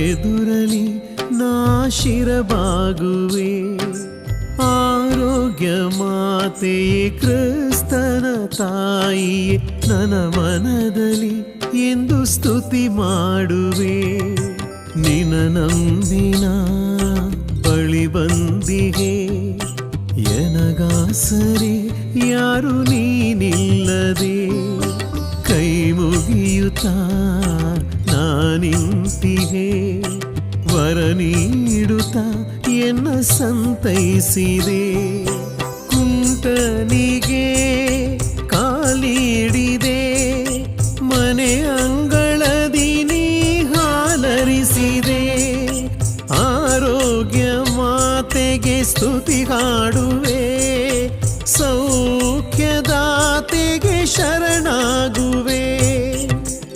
ಎದುರಲಿ ನಾ ಶಿರಬಾಗುವೆ. ಆರೋಗ್ಯ ಮಾತೆಯೇ ಕ್ರಿಸ್ತನ ತಾಯಿಯೇ ನನ್ನ ಮನದಲ್ಲಿ ಎಂದು ಸ್ತುತಿ ಮಾಡುವೆ. ನಿನ್ನ ನಂಬಿನ ಬಳಿ ಬಂದಿಗೆ ಎನಗಾಸರೆ ಯಾರು ನೀನಿಲ್ಲದೆ. ಕೈ ಮುಗಿಯುತ್ತಾ ನಾನಿಂತಿಗೆ ವರ ನೀಡುತ್ತಾ ಎನ್ನ ಸಂತೈಸಿದೆ. ಕುಂಟನಿಗೆ ಕಾಲಿಡಿದೆ ಮನೆ ಅಂಗಳದಿ ನೀ ಹಾಲರಿಸಿದೆ. ಆರೋಗ್ಯ ಮಾತೆಗೆ ಸ್ತುತಿ ಹಾಡುವೆ. ಸೌಖ್ಯದಾತೆಗೆ ಶರಣಾಗುವೆ.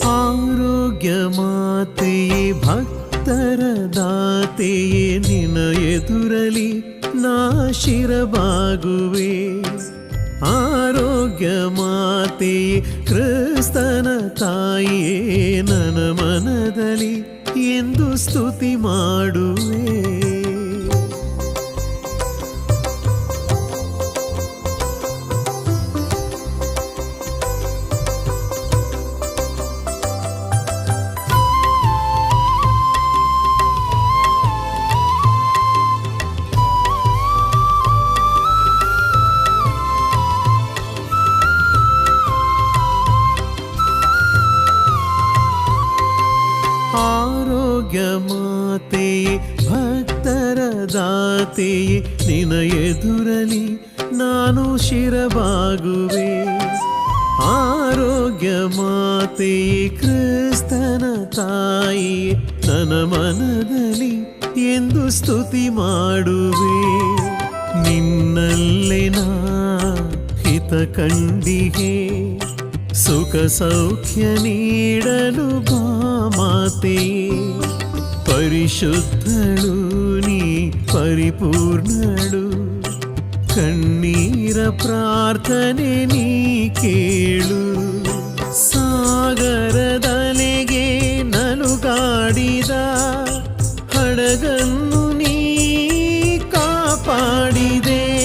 ಆರೋಗ್ಯ ಮಾತೆಯೇ ಭಕ್ತರ ದಾತೆಯೇ ನಿನ್ನ ಎದುರಲಿ ನಾ ಶಿರಬಾಗುವೆ. ಆರೋಗ್ಯ ಮಾತೆಯೇ ಕ್ರಿಸ್ತನ ತಾಯಿಯೇ ನನ್ನ ಮನದಲ್ಲಿ ಎಂದು ಸ್ತುತಿ ಮಾಡುವೆ. ಆರೋಗ್ಯ ಮಾತೆಯೇ ಭಕ್ತರ ದಾತೆಯೇ ನಿನ್ನ ಎದುರಲಿ ನಾನು ಶಿರಬಾಗುವೆ. ಆರೋಗ್ಯ ಮಾತೆಯೇ ಕ್ರಿಸ್ತನ ತಾಯಿಯೇ ನನ್ನ ಮನದಲ್ಲಿ ಎಂದು ಸ್ತುತಿ ಮಾಡುವೆ. ನಿನ್ನಲ್ಲೇ ನಾ ಹಿತ ಕಂಡಿಗೆ ಸುಖ ಸೌಖ್ಯ ನೀಡಲು ಬಾ ಮಾತೆಯೇ. ಪರಿಶುದ್ಧಳು ನೀ ಪರಿಪೂರ್ಣಳು, ಕಣ್ಣೀರ ಪ್ರಾರ್ಥನೆ ನೀ ಕೇಳು.